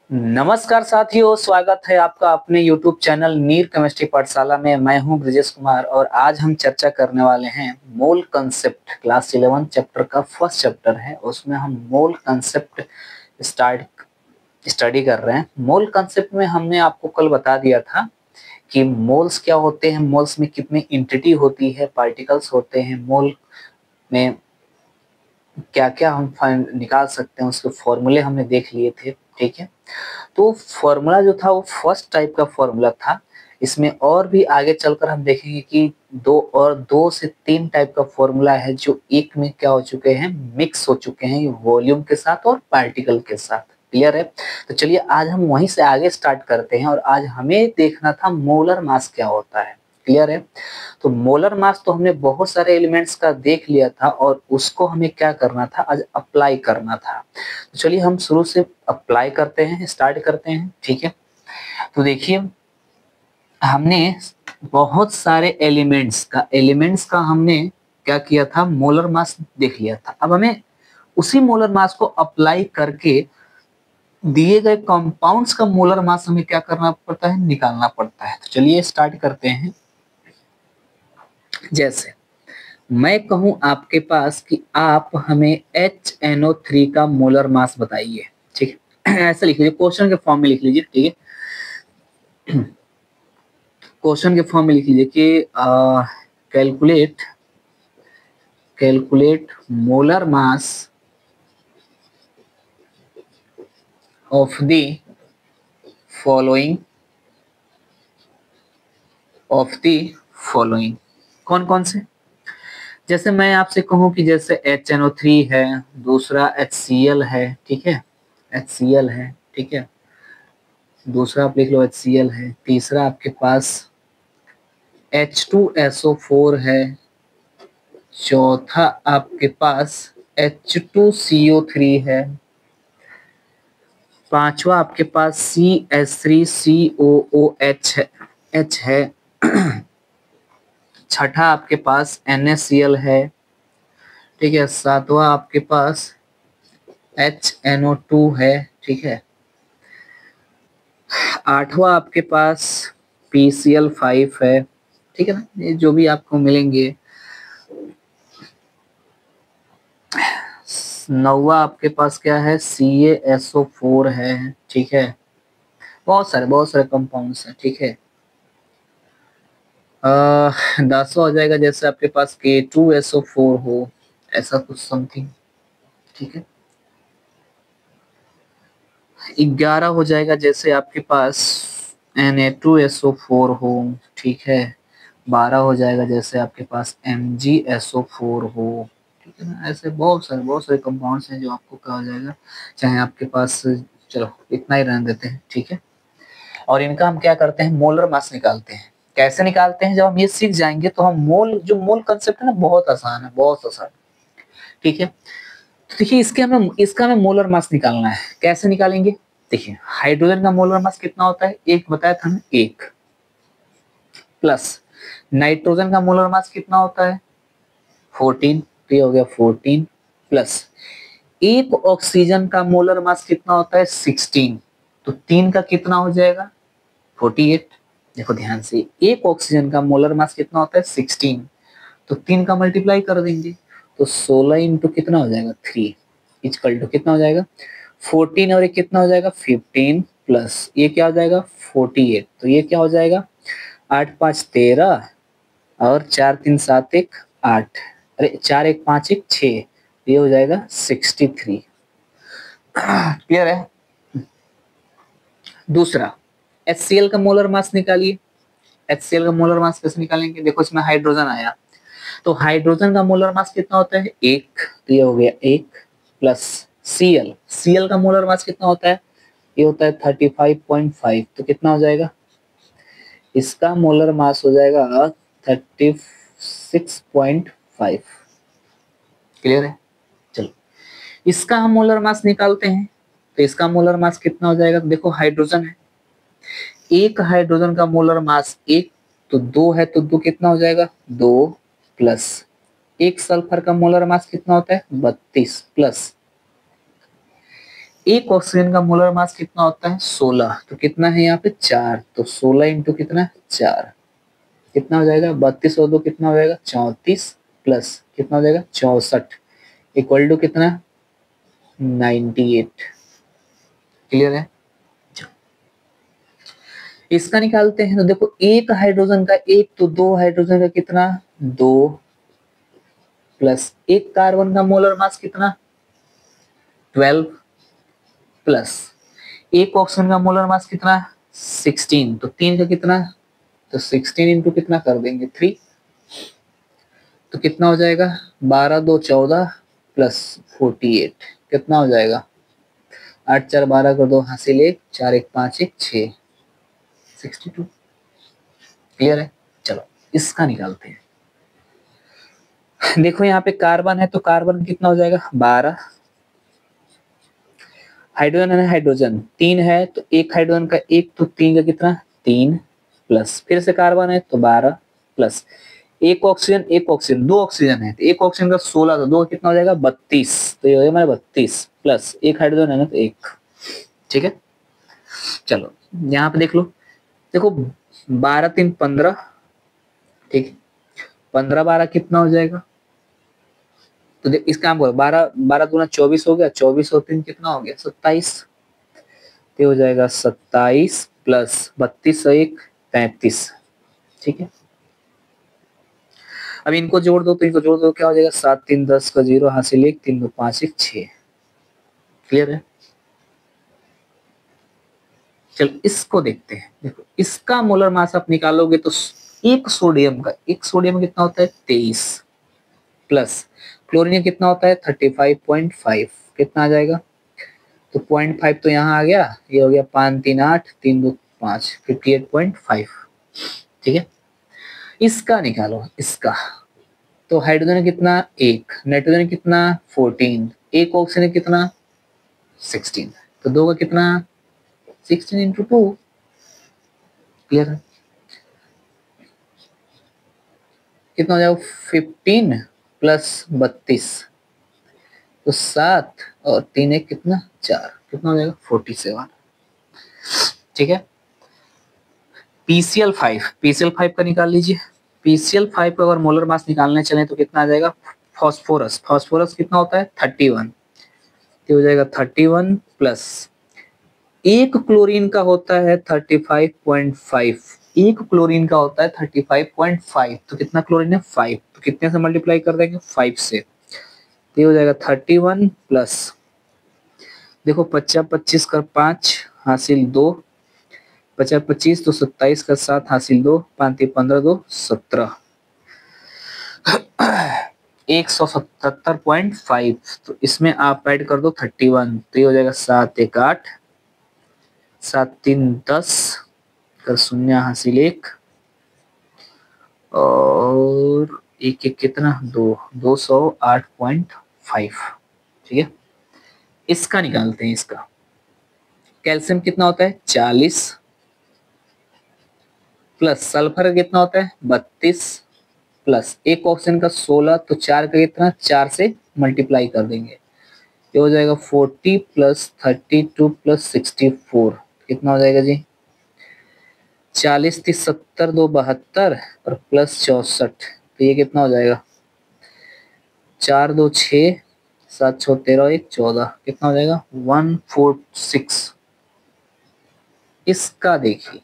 नमस्कार साथियों, स्वागत है आपका अपने YouTube चैनल नीर केमिस्ट्री पाठशाला में। मैं हूं ब्रजेश कुमार और आज हम चर्चा करने वाले हैं मोल कंसेप्ट। क्लास 11 चैप्टर का फर्स्ट चैप्टर है, उसमें हम मोल कंसेप्ट स्टडी कर रहे हैं। मोल कंसेप्ट में हमने आपको कल बता दिया था कि मोल्स क्या होते हैं, मोल्स में कितनी एंटिटी होती है, पार्टिकल्स होते हैं, मोल में क्या क्या हम निकाल सकते हैं, उसके फॉर्मूले हमने देख लिए थे। ठीक है, तो फॉर्मूला जो था वो फर्स्ट टाइप का फॉर्मूला था। इसमें और भी आगे चलकर हम देखेंगे कि दो से तीन टाइप का फॉर्मूला है जो एक में क्या हो चुके हैं, मिक्स हो चुके हैं, वॉल्यूम के साथ और पार्टिकल के साथ। क्लियर है? तो चलिए आज हम वहीं से आगे स्टार्ट करते हैं और आज हमें देखना था मोलर मास क्या होता है। क्लियर है? तो मोलर मास तो हमने बहुत सारे एलिमेंट्स का देख लिया था और उसको हमें क्या करना था, आज अप्लाई करना था। तो चलिए हम शुरू से अप्लाई करते हैं, स्टार्ट करते हैं। ठीक है, तो देखिए हमने बहुत सारे एलिमेंट्स का हमने क्या किया था, मोलर मास देख लिया था। अब हमें उसी मोलर मास को अप्लाई करके दिए गए कंपाउंड्स का मोलर मास हमें क्या करना पड़ता है, निकालना पड़ता है। तो चलिए स्टार्ट करते हैं। जैसे मैं कहूं आपके पास कि आप हमें HNO3 का मोलर मास बताइए। ठीक है, ऐसा लिख लीजिए, क्वेश्चन के फॉर्म में लिख लीजिए। ठीक है, क्वेश्चन के फॉर्म में लिख लीजिए कि calculate molar mass of the following कौन कौन से। जैसे मैं आपसे कहूं कि जैसे HNO3 है, दूसरा HCl है। ठीक है, HCl है। ठीक है, दूसरा आप लिख लो HCl है, तीसरा आपके पास H2SO4 है, चौथा आपके पास H2CO3 है, पांचवा आपके पास CH3COOH है, छठा आपके पास NaCl है। ठीक है, सातवां आपके पास HNO2 है। ठीक है, आठवां आपके पास PCl5 है। ठीक है ना, ये जो भी आपको मिलेंगे। नौवा आपके पास क्या है, CaSO4 है। ठीक है, बहुत सारे कंपाउंड्स हैं। ठीक है, 10वां हो जाएगा जैसे आपके पास K2SO4 हो, ऐसा कुछ समथिंग। ठीक है, 11 हो जाएगा जैसे आपके पास Na2SO4 हो। ठीक है, 12 हो जाएगा जैसे आपके पास MgSO4 हो। ठीक है ना, ऐसे बहुत सारे कंपाउंड्स हैं जो आपको कहा जाएगा, चाहे आपके पास। चलो इतना ही रहने देते हैं। ठीक है, और इनका हम क्या करते हैं, मोलर मास निकालते हैं। कैसे निकालते हैं, जब हम ये सीख जाएंगे तो हम मोल कंसेप्ट है ना, बहुत आसान है, बहुत आसान। ठीक है, तो देखिए इसका हमें मोलर मास निकालना है। कैसे निकालेंगे, देखिए हाइड्रोजन का मोलर मास कितना होता है, एक बताया था ना, एक। प्लस नाइट्रोजन का मोलर मास कितना होता है, 14। तो ये हो गया 14 प्लस एक ऑक्सीजन का मोलर मास कितना होता है, 16। तो तीन का कितना हो जाएगा, 48। देखो ध्यान से, एक ऑक्सीजन का मोलर मास कितना होता है, 16। तो तीन का मल्टीप्लाई कर देंगे तो 16 इंटू कितना हो जाएगा, 3 इक्वल टू कितना हो जाएगा, 14। और ये कितना हो जाएगा, 15 प्लस ये क्या हो जाएगा, 48। तो ये क्या हो जाएगा, 8 5 13 और 4 3 7 1 8, अरे 4 1 5 1 6, ये हो जाएगा 63। क्लियर है? दूसरा HCl का मोलर मास निकालिए। HCl का मोलर मास कैसे निकालेंगे, देखो इसमें हाइड्रोजन आया तो हाइड्रोजन का मोलर मास कितना होता है, एक। तो ये हो गया एक प्लस Cl का मोलर मास कितना होता है, ये होता है 35.5। तो कितना हो जाएगा, इसका मोलर मास हो जाएगा 36.5। क्लियर है? चलो इसका हम मोलर मास निकालते हैं। तो इसका मोलर मास कितना हो जाएगा, तो देखो हाइड्रोजन है, एक हाइड्रोजन का मोलर मास एक, तो दो है तो दो कितना हो जाएगा, दो प्लस एक सल्फर का मोलर मास कितना होता है, 32 प्लस एक ऑक्सीजन का मोलर मास कितना होता है 16, तो कितना है यहाँ पे 4, तो 16 इंटू कितना 4, कितना हो जाएगा 32 और 2 कितना हो जाएगा 34, प्लस कितना हो जाएगा 64, इक्वल टू कितना 98। क्लियर है? इसका निकालते हैं तो देखो एक हाइड्रोजन का एक, तो दो हाइड्रोजन का कितना 2, प्लस एक कार्बन का मोलर मास कितना 12, प्लस एक ऑक्सीजन का मोलर मास कितना 16, तो 3 का कितना, तो 16 इंटू कितना कर देंगे 3, तो कितना हो जाएगा 12 2 14 प्लस 48, कितना हो जाएगा 8 4 12 कर दो हासिल 1, 4 1 5 1 6, 62। क्लियर है? चलो इसका निकालते हैं। देखो यहाँ पे कार्बन है तो कार्बन कितना हो जाएगा 12, हाइड्रोजन है, हाइड्रोजन 3 है तो एक हाइड्रोजन का एक, तो 3 का कितना 3, प्लस फिर से कार्बन है तो 12, प्लस एक ऑक्सीजन दो ऑक्सीजन है तो एक ऑक्सीजन का 16, तो दो कितना हो जाएगा 32, तो ये हो गया हमारा 32, प्लस एक हाइड्रोजन है ना तो एक। ठीक है, चलो यहाँ पे देख लो, देखो 12 3 15, ठीक, 15 12 कितना हो जाएगा, तो देख इसका काम करो, 12 12 दूना 24 हो गया, 24 और 3 कितना हो गया 27, तो हो जाएगा 27 प्लस 32 और 1 33। ठीक है, अब इनको जोड़ दो, तो इनको जोड़ दो क्या हो जाएगा 7 3 10 का 0 हासिल 1 3 2 5 1 6। क्लियर है? चलो इसको देखते हैं। देखो इसका मोलर मास आप निकालोगे तो एक सोडियम कितना होता है 23, प्लस क्लोरीन कितना होता है 35.5, कितना आ जाएगा, तो 0.5 तो यहाँ आ गया, ये हो गया 5 3 8 3 2 5 58.5। ठीक है, इसका निकालो, इसका तो हाइड्रोजन कितना एक, नाइट्रोजन कितना 14, एक ऑक्सीजन कितना 16, तो दो का कितना 16 इंटू 2। क्लियर है? कितना हो जाएगा 15 प्लस 32, तो 7 और 3 एक कितना 4, कितना हो जाएगा 47। ठीक है, PCl5 का निकाल लीजिए। PCl5 का अगर मोलर मास निकालने चले तो कितना आ जाएगा, फॉस्फोरस कितना होता है 31, तो हो जाएगा 31 प्लस एक क्लोरीन का होता है 35.5, एक क्लोरीन का होता है 35.5, तो कितना क्लोरीन है 5, तो कितने से मल्टीप्लाई कर देंगे 5 से, तो हो जाएगा 31 प्लस, देखो 50 25 कर 5 हासिल 2, 50 25 तो 27 का 7 हासिल 2, 5 15 2 17, 177.5, तो इसमें आप ऐड कर दो 31, तो ये हो जाएगा 7 1 8, 7 3 10 कर शून्य हासिल 1, और एक एक कितना 208.5। ठीक है, इसका निकालते हैं। इसका कैल्शियम कितना होता है 40, प्लस सल्फर कितना होता है 32, प्लस एक ऑक्सीजन का 16, तो 4 का कितना 4 से मल्टीप्लाई कर देंगे, ये हो जाएगा 40 प्लस 32 प्लस 64, कितना हो जाएगा जी 40 30 70 2 72 और प्लस 64, तो ये कितना हो जाएगा 4 2 6 7 6 13 1 14, कितना हो जाएगा 146। इसका देखिए,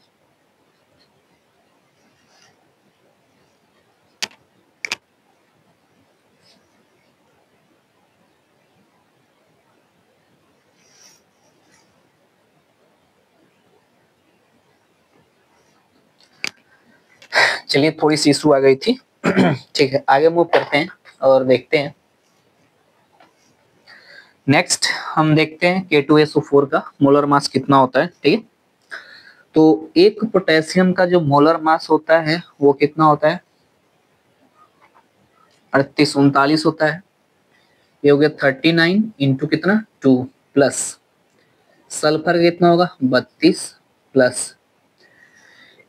चलिए थोड़ी सी इशू आ गई थी। ठीक है, आगे मूव करते हैं और देखते हैं। नेक्स्ट हम देखते हैं K2SO4 का मोलर मास कितना होता है। ठीक है, तो एक पोटेशियम का जो मोलर मास होता है वो कितना होता है 38 39 होता है, ये हो गया 39 इंटू कितना 2, प्लस सल्फर कितना होगा 32, प्लस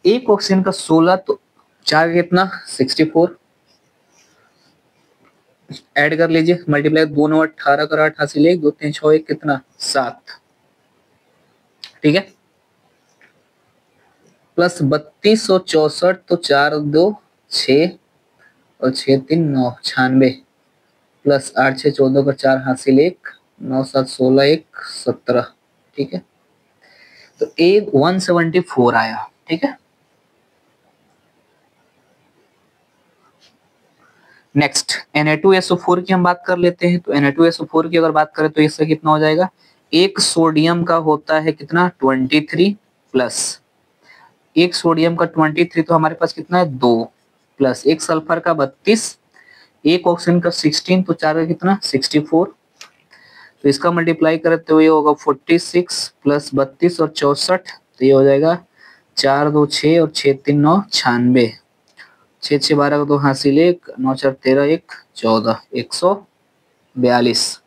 एक ऑक्सीजन का 16, तो 4 कितना 64, ऐड कर लीजिए, मल्टीप्लाई 2 9 18 कर 8 हासिल 1 2 3 6 1 कितना 7, ठीक है, प्लस 3264 तो 4 2 6 और 6 3 9 96 प्लस 8 6 14 का 4 हासिल 1 9 7 16 1 17, ठीक है, तो एक 174 आया, ठीक है। नेक्स्ट Na2SO4 की हम बात कर लेते हैं, तो Na2SO4 की अगर बात करें तो इससे कितना हो जाएगा, एक सोडियम का होता है कितना 23 प्लस एक सोडियम का 23 तो हमारे पास कितना है 2 प्लस एक सल्फर का 32 एक ऑक्सीजन का 16 तो 4 का कितना 64, तो इसका मल्टीप्लाई करें तो ये होगा 46 प्लस 32 और 64, तो ये हो जाएगा 4 2 6 और 6 3 9 96, 6 6 12 का 2 हासिल 1 9 4 13 1 14 142।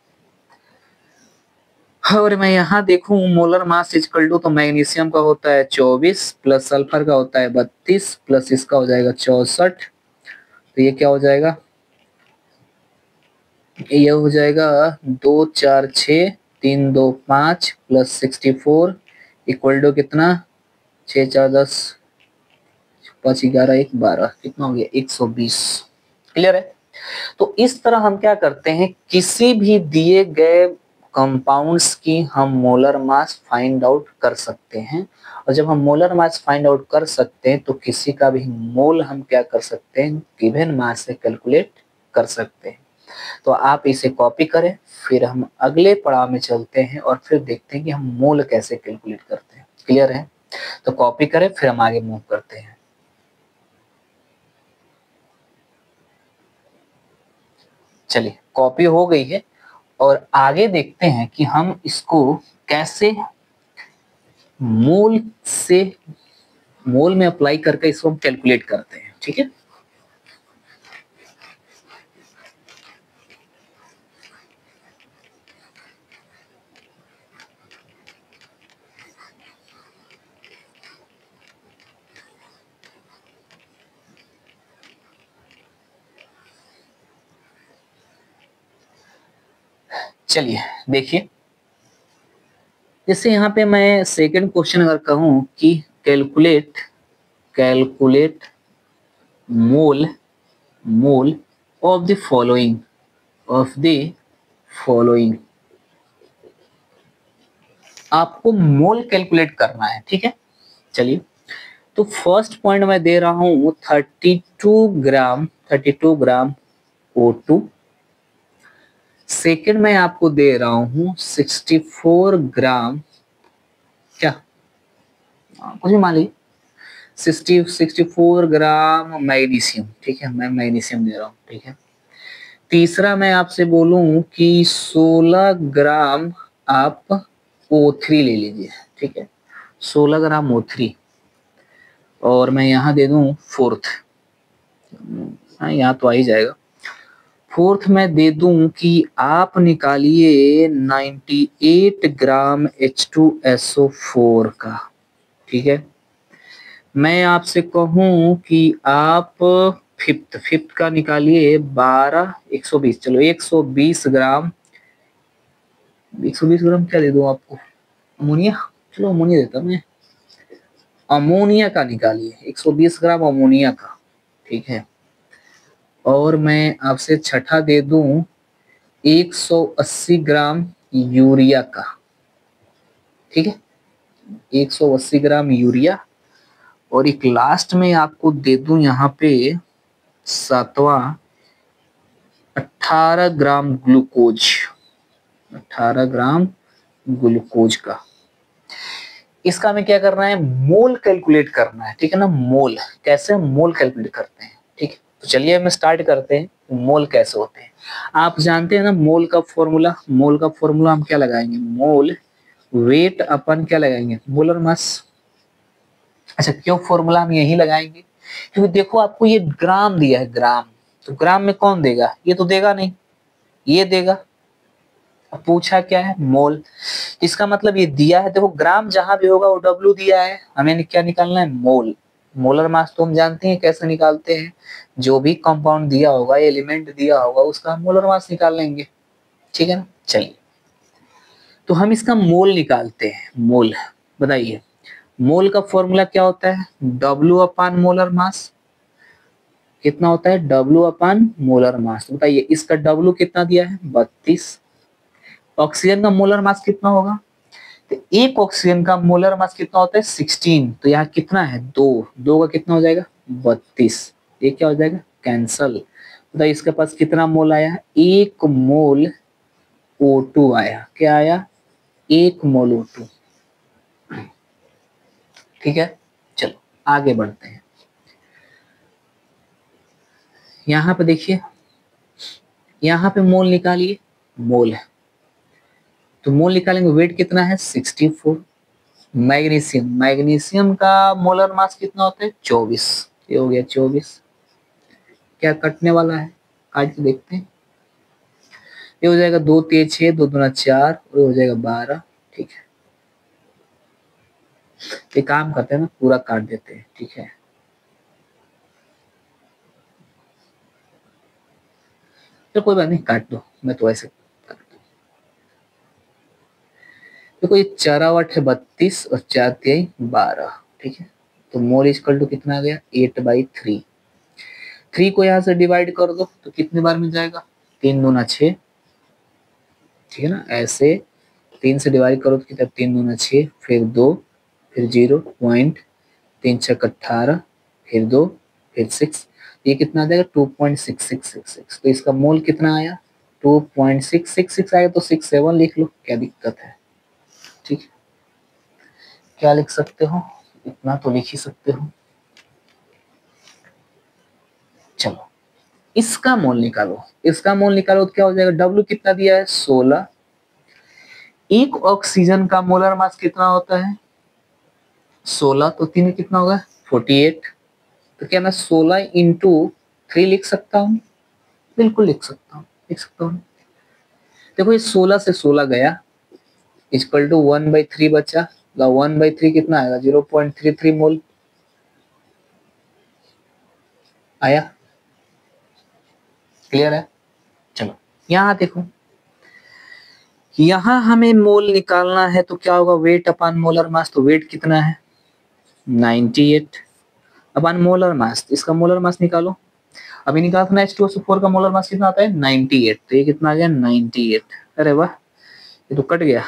और मैं यहाँ देखूं मोलर मास इक्वल टू, तो मैग्नीशियम का होता है 24 प्लस सल्फर का होता है 32 प्लस इसका हो जाएगा 64, तो ये क्या हो जाएगा, ये हो जाएगा 2 4 6 3 2 5 प्लस 64 इक्वल टू कितना 6 4 10 5 11 1 12 कितना हो गया 120। क्लियर है। तो इस तरह हम क्या करते हैं, किसी भी दिए गए कंपाउंड्स की हम मोलर मास फाइंड आउट कर सकते हैं, और जब हम मोलर मास फाइंड आउट कर सकते हैं तो किसी का भी मोल हम क्या कर सकते हैं, गिवन मास से कैलकुलेट कर सकते हैं। तो आप इसे कॉपी करें, फिर हम अगले पड़ाव में चलते हैं और फिर देखते हैं कि हम मोल कैसे कैलकुलेट करते हैं। क्लियर है। तो कॉपी करें फिर हम आगे मूव करते हैं। चलिए कॉपी हो गई है और आगे देखते हैं कि हम इसको कैसे मोल से मोल में अप्लाई करके इसको हम कैलकुलेट करते हैं। ठीक है। चलिए देखिए, जैसे यहाँ पे मैं सेकंड क्वेश्चन अगर कहूं कि calculate mole of the following आपको मोल कैलकुलेट करना है। ठीक है। चलिए, तो फर्स्ट पॉइंट मैं दे रहा हूं 32 ग्राम O2। सेकंड मैं आपको दे रहा हूं 64 ग्राम क्या कुछ भी मान लीजिए 64 ग्राम मैग्नीशियम। ठीक है, मैं मैग्नीशियम दे रहा हूं। ठीक है। तीसरा मैं आपसे बोलूं कि 16 ग्राम आप O3 ले लीजिए। ठीक है, 16 ग्राम O3। और मैं यहाँ दे दूं फोर्थ, हाँ यहाँ तो आ ही जाएगा। फोर्थ में दे दूं कि आप निकालिए 98 ग्राम H2SO4 का। ठीक है। मैं आपसे कहूं कि आप फिफ्थ का निकालिए 12 120, चलो 120 ग्राम क्या दे दूं आपको, अमोनिया, चलो अमोनिया देता मैं, अमोनिया का निकालिए 120 ग्राम अमोनिया का। ठीक है। और मैं आपसे छठा दे दूं 180 ग्राम यूरिया का। ठीक है, 180 ग्राम यूरिया। और एक लास्ट में आपको दे दूं यहाँ पे सातवां 18 ग्राम ग्लूकोज, 18 ग्राम ग्लूकोज का। इसका हमें क्या करना है, मोल कैलकुलेट करना है। ठीक है ना, मोल कैसे मोल कैलकुलेट करते हैं। ठीक है, तो चलिए हम स्टार्ट करते हैं मोल कैसे होते हैं। आप जानते हैं ना मोल का फॉर्मूला हम क्या लगाएंगे, मोल वेट अपन क्या लगाएंगे, मोलर मास। अच्छा, क्यों फॉर्मूला हम यही लगाएंगे, क्योंकि देखो आपको ये ग्राम दिया है, ग्राम, तो ग्राम में कौन देगा, ये तो देगा नहीं, ये देगा। अब पूछा क्या है, मोल, इसका मतलब ये दिया है। देखो ग्राम जहां भी होगा वो W दिया है, हमें क्या निकालना है, मोल। मोलर मास तो हम जानते हैं कैसे निकालते हैं, जो भी कंपाउंड दिया होगा, एलिमेंट दिया होगा, उसका हम मोलर मास निकाल लेंगे, ठीक है ना। चलिए, तो हम इसका मोल निकालते हैं। मोल बताइए, मोल का फॉर्मूला क्या होता है? W अपान मोलर मास। कितना होता है? W अपान मोलर मास। बताइए, इसका W कितना दिया है? 32। ऑक्सीजन का मोलर मास कितना होगा? तो एक ऑक्सीजन का मोलर मास कितना होता है? 16। तो यहाँ कितना है? 2। 2 का कितना हो जाएगा? 32। ये क्या हो जाएगा? कैंसल। बताइए, इसके पास कितना मोल आया? 1 मोल O2 आया। क्या आया? 1 मोल O2। ठीक है, चलो आगे बढ़ते हैं। यहाँ पे देखिए, यहाँ पे मोल निकालिए। मोल है तो मोल निकालेंगे, वेट कितना है? 64। मैग्नीशियम, मैग्नीशियम का मोलर मास कितना होता है? 24। ये हो गया 24। क्या कटने वाला है? काट के देखते हैं। ये हो जाएगा 2 3 6, 2 दूना 4, और हो जाएगा 12। ठीक है, ये काम करते हैं ना, पूरा काट देते हैं। ठीक है, तो कोई बात नहीं, काट दो, मैं तो ऐसे काट दूं। देखो, ये 4 8 है 32 और 4 3 12। ठीक है, तो मोल इक्वल टू कितना आ गया? 8/3। 3 को यहाँ से डिवाइड कर दो तो कितने बार मिल जाएगा? 3 दूना 6। ठीक है ना, ऐसे 3 से डिवाइड करो तो कितना? 3 दूना 6, फिर 2, फिर 0.3 6 18, फिर 2, फिर 6। ये कितना आ जाएगा? 2.6666। तो इसका मोल कितना आया? 2.666 आएगा। तो 67 लिख लो, क्या दिक्कत है? ठीक है, क्या लिख सकते हो? इतना तो लिख ही सकते हो। चलो, इसका मोल निकालो। इसका मोल निकालो तो क्या हो जाएगा? W कितना दिया है? 16। एक ऑक्सीजन का मोलर मास कितना होता है? 16। तो 3 कितना होगा? 48। तो क्या मैं 16 इंटू 3 लिख सकता हूँ? बिल्कुल लिख सकता हूँ, लिख सकता हूँ। देखो, ये 16 से 16 गया, इक्वल टू 1/3 बचा। 1/3 कितना आएगा? 0.33 मोल आया। क्लियर है? चलो, यहाँ देखो, यहाँ हमें मोल निकालना है तो क्या होगा? वेट अपान मोलर मास। तो वेट कितना है? 98 अपान मोलर मास। इसका मोलर मास निकालो। अभी निकाला था ना, H2SO4 का मोलर मास कितना आता है? 98। तो ये कितना आ गया? 98। अरे वाह, ये तो कट गया।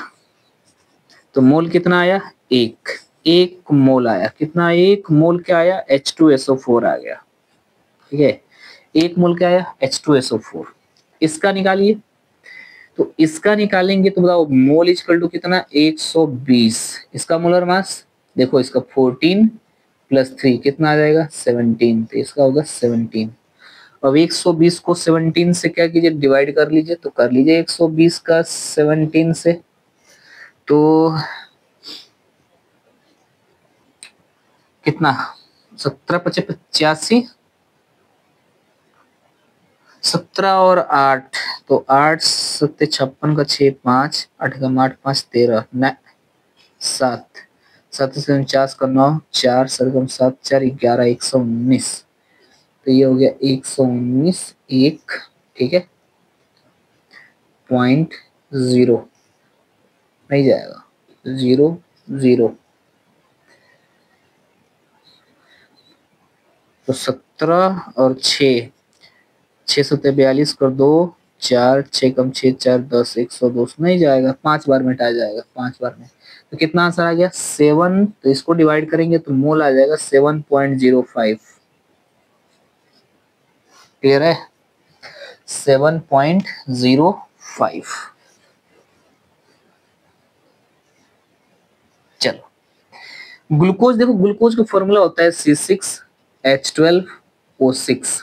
तो मोल कितना आया? 1। 1 मोल आया। कितना? 1 मोल क्या आया? H2SO4 आ गया। ठीक है, 1 मोल क्या आया? H2SO4। इसका निकालिए। तो इसका निकालेंगे तो बताओ, मोल इक्वल टू कितना? 120। इसका मोलर मास देखो, इसका 14 प्लस 3 कितना आ जाएगा? 17। तो इसका होगा 17। अब 120 को 17 से क्या कीजिए? डिवाइड कर लीजिए। तो कर लीजिए 120 का 17 से। तो कितना? 17 5 85, 17 और 8, तो 8 7 56 का 6 5, 8 का 8 5 13, न 7 7 से 49 का 9 4 7 7 4 11 119। तो ये हो गया 119 1। ठीक है, 0.0 नहीं जाएगा, 0 0। तो 17 और 6, 6 सत्ते 42 कर दो, 4 6 कम 6 4 10 102 नहीं जाएगा। 5 बार में हटाया जाएगा, 5 बार में। तो कितना आंसर आ गया? 7। तो इसको डिवाइड करेंगे तो मोल आ जाएगा 7.05। क्लियर है? 7.05। चलो, ग्लूकोज देखो, ग्लूकोज का फॉर्मूला होता है C6H12O6।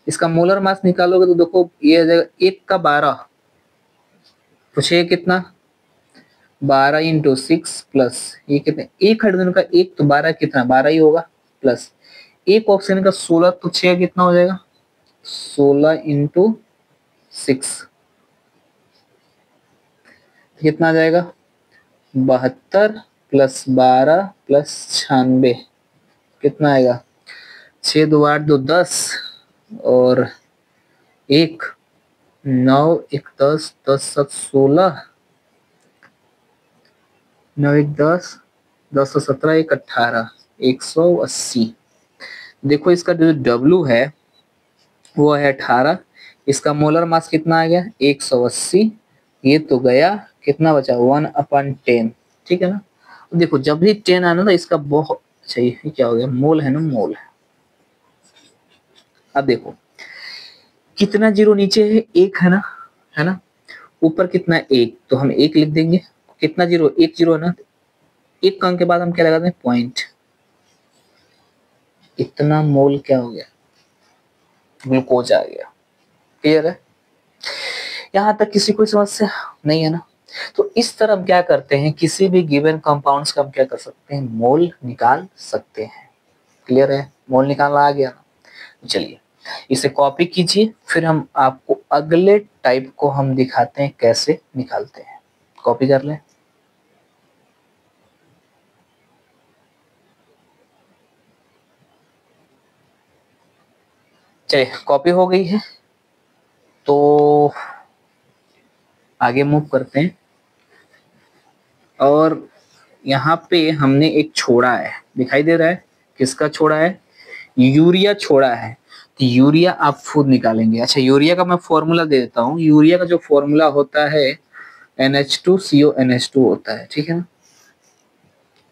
इसका मोलर मास निकालोगे तो देखो, ये आ जाएगा 1 का 12। तो 6 कितना? 12 इंटू 6 प्लस ये कितने? एक हाइड्रोजन का 1, तो 12 कितना? 12 ही होगा, प्लस एक ऑक्सीजन का 16, तो 6 कितना हो जाएगा? 16 इंटू 6 कितना आ जाएगा? 72 प्लस 12 प्लस 96। कितना आएगा, 6 2 8 2 10 और 1 9 1 10 10 7 16 9 1 10 10 17 1 18 180। देखो इसका जो W है वो है 18, इसका मोलर मास कितना आ गया 180, ये तो गया, कितना बचा 1/10, ठीक है ना। देखो जब भी 10 आना ना इसका बहुत अच्छा, ये क्या हो गया, मोल है ना, मोल है। अब देखो कितना जीरो नीचे है, एक है ना, है ना, ऊपर कितना है एक, तो हम एक लिख देंगे, कितना जीरो, एक जीरो है ना, एक का अंक के बाद हम क्या लगाते हैं, पॉइंट, इतना मोल क्या हो गया, ग्लूकोज आ गया। क्लियर है, यहाँ तक किसी कोई समस्या नहीं है ना। तो इस तरह हम क्या करते हैं, किसी भी गिवन कंपाउंड्स का हम क्या कर सकते हैं, मोल निकाल सकते हैं। क्लियर है, मोल निकालना आ गया ना। चलिए इसे कॉपी कीजिए, फिर हम आपको अगले टाइप को हम दिखाते हैं कैसे निकालते हैं। कॉपी कर लें, चलिए कॉपी हो गई है तो आगे मूव करते हैं। और यहाँ पे हमने एक छोड़ा है, दिखाई दे रहा है, किसका छोड़ा है, यूरिया छोड़ा है। तो यूरिया आप खुद निकालेंगे। अच्छा यूरिया का मैं फॉर्मूला दे देता हूँ, यूरिया का जो फॉर्मूला होता है NH2CONH2 होता है, ठीक है ना,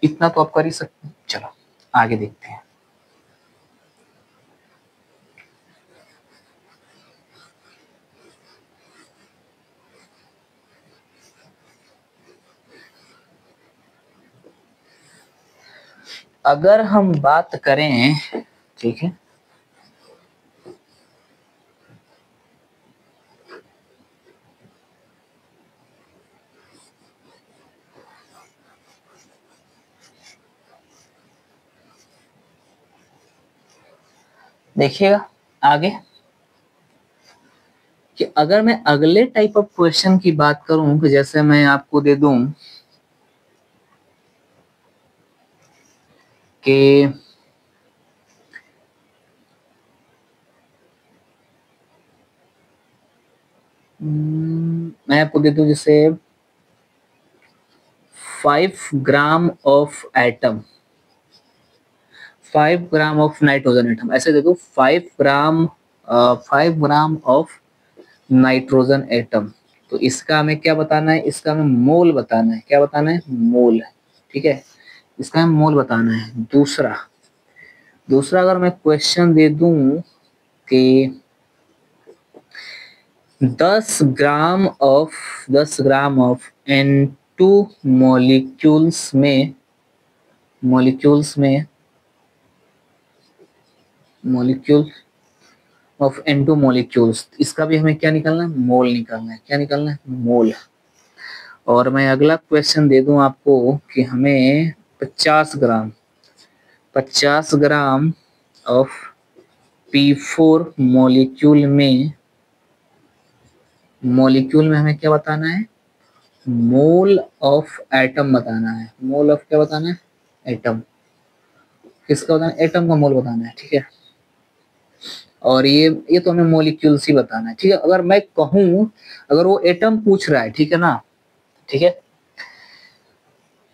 इतना तो आप कर ही सकते हैं। चलो आगे देखते हैं। अगर हम बात करें, ठीक है, देखिएगा आगे कि अगर मैं अगले टाइप ऑफ क्वेश्चन की बात करूं कि जैसे मैं आपको दे दूं कि मैं आपको दे दूं जैसे 5 gram of atom, 5 gram of nitrogen atom, ऐसे दे दो 5 ग्राम ऑफ नाइट्रोजन एटम। तो इसका हमें क्या बताना है, इसका हमें मोल बताना है। क्या बताना है, मोल, ठीक है, इसका हमें मोल बताना है। दूसरा दूसरा अगर मैं क्वेश्चन दे दूं कि 10 ग्राम ऑफ N2 मॉलिक्यूल्स में मॉलिक्यूल ऑफ N2 मॉलिक्यूल्स, इसका भी हमें क्या निकालना है, मोल निकालना है। क्या निकालना है, मोल। और मैं अगला क्वेश्चन दे दूं आपको कि हमें 50 ग्राम ऑफ P4 मॉलिक्यूल में हमें क्या बताना है, मोल ऑफ एटम बताना है। मोल ऑफ क्या बताना है, एटम, किसका बताना है, एटम का मोल बताना है, ठीक है। और ये तो हमें मॉलिक्यूल्स ही बताना है, ठीक है। अगर मैं कहूं, अगर वो एटम पूछ रहा है, ठीक है ना, ठीक है,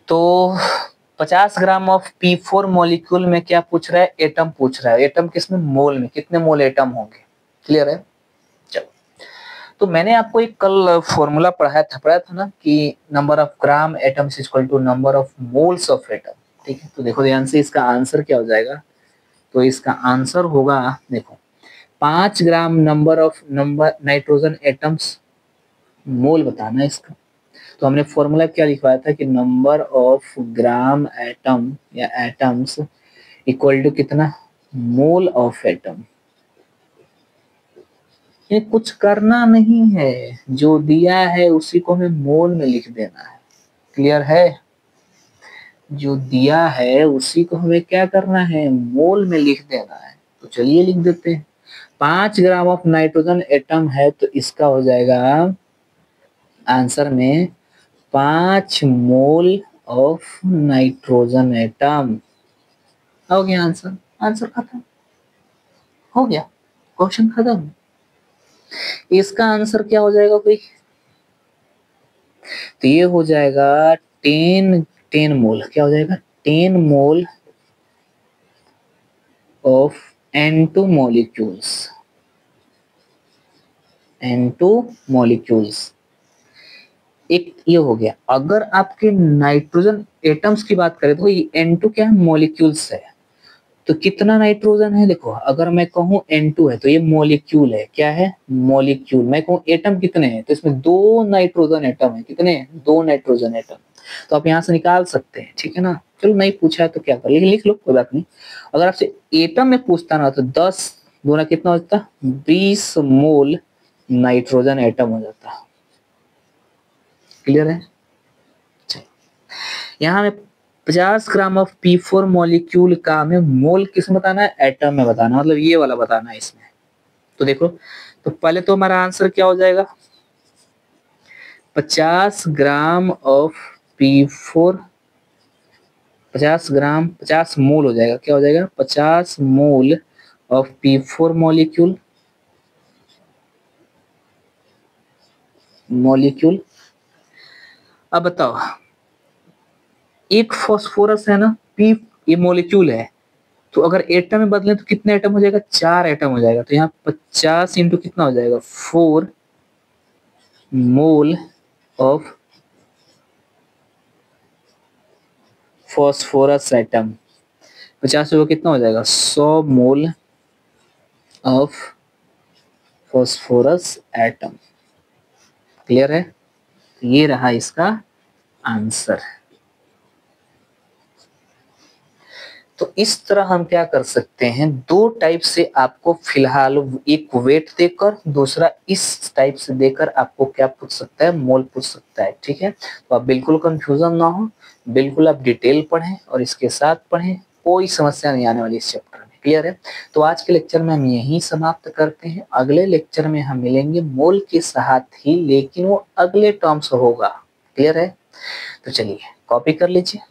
तो 50 ग्राम ऑफ P4 मॉलिक्यूल में क्या पूछ रहा है, एटम पूछ रहा है। एटम किसमें, मोल में, कितने मोल एटम होंगे। क्लियर है, चलो। तो मैंने आपको एक कल फॉर्मूला पढ़ाया था ना कि number of gram atoms equal to number of moles of atom, ठीक है। तो देखो ध्यान से, इसका आंसर क्या हो जाएगा, तो इसका आंसर होगा, देखो 5 ग्राम नंबर नाइट्रोजन एटम्स, मोल बताना है इसका। तो हमने फॉर्मूला क्या लिखवाया था कि नंबर ऑफ ग्राम एटम या एटम्स इक्वल टू कितना, मोल ऑफ एटम। ये कुछ करना नहीं है, जो दिया है उसी को हमें मोल में लिख देना है। क्लियर है, जो दिया है उसी को हमें क्या करना है, मोल में लिख देना है। तो चलिए लिख देते हैं। 5 ग्राम ऑफ नाइट्रोजन एटम है तो इसका हो जाएगा आंसर में 5 मोल ऑफ नाइट्रोजन एटम। हो गया आंसर, आंसर खत्म, हो गया, क्वेश्चन खत्म। इसका आंसर क्या हो जाएगा भाई? तो ये हो जाएगा 10 मोल, क्या हो जाएगा? 10 mole of N2 molecules, N2 molecules। एक ये हो गया। अगर आपके नाइट्रोजन एटम्स की बात करें तो ये N2 क्या है? मॉलिक्यूल्स है। तो कितना नाइट्रोजन है? देखो, अगर मैं कहूं N2 है तो ये मॉलिक्यूल है। क्या है? मॉलिक्यूल। मैं कहूं एटम कितने हैं तो इसमें 2 नाइट्रोजन एटम है। कितने? 2 नाइट्रोजन एटम। तो आप यहां से निकाल सकते हैं, ठीक है ना। चलो नहीं पूछा है तो क्या कर, लेकिन लिख लो, कोई बात नहीं। अगर आपसे एटम में पूछता ना तो 10 गुना कितना हो जाता? 20 मोल नाइट्रोजन एटम हो जाता। क्लियर है? यहाँ में 50 ग्राम ऑफ P4 मॉलिक्यूल का हमें मोल किस में बताना है? एटम में बताना, मतलब ये वाला बताना है इसमें। तो देखो, तो पहले तो हमारा आंसर क्या हो जाएगा? 50 ग्राम ऑफ P4, 50 ग्राम, 50 मोल हो जाएगा। क्या हो जाएगा? 50 mole of P4 molecule, molecule. अब बताओ, एक फास्फोरस है ना, P, ये मॉलिक्यूल है। तो अगर एटम में बदले तो कितने एटम हो जाएगा? 4 एटम हो जाएगा। तो यहाँ 50 इंटू कितना हो जाएगा? 4 मोल ऑफ फॉस्फोरस एटम। 50 से वो कितना हो जाएगा? 100 mole of phosphorus atom. Clear है? ये रहा इसका आंसर। तो इस तरह हम क्या कर सकते हैं, 2 टाइप से आपको फिलहाल, एक वेट देकर, दूसरा इस टाइप से देकर आपको क्या पूछ सकता है? मोल पूछ सकता है। ठीक है, तो आप बिल्कुल कंफ्यूजन ना हो, बिल्कुल आप डिटेल पढ़ें और इसके साथ पढ़ें, कोई समस्या नहीं आने वाली इस चैप्टर में। क्लियर है? तो आज के लेक्चर में हम यहीं समाप्त करते हैं। अगले लेक्चर में हम मिलेंगे मोल के साथ ही, लेकिन वो अगले टर्म्स होगा। क्लियर है? तो चलिए कॉपी कर लीजिए।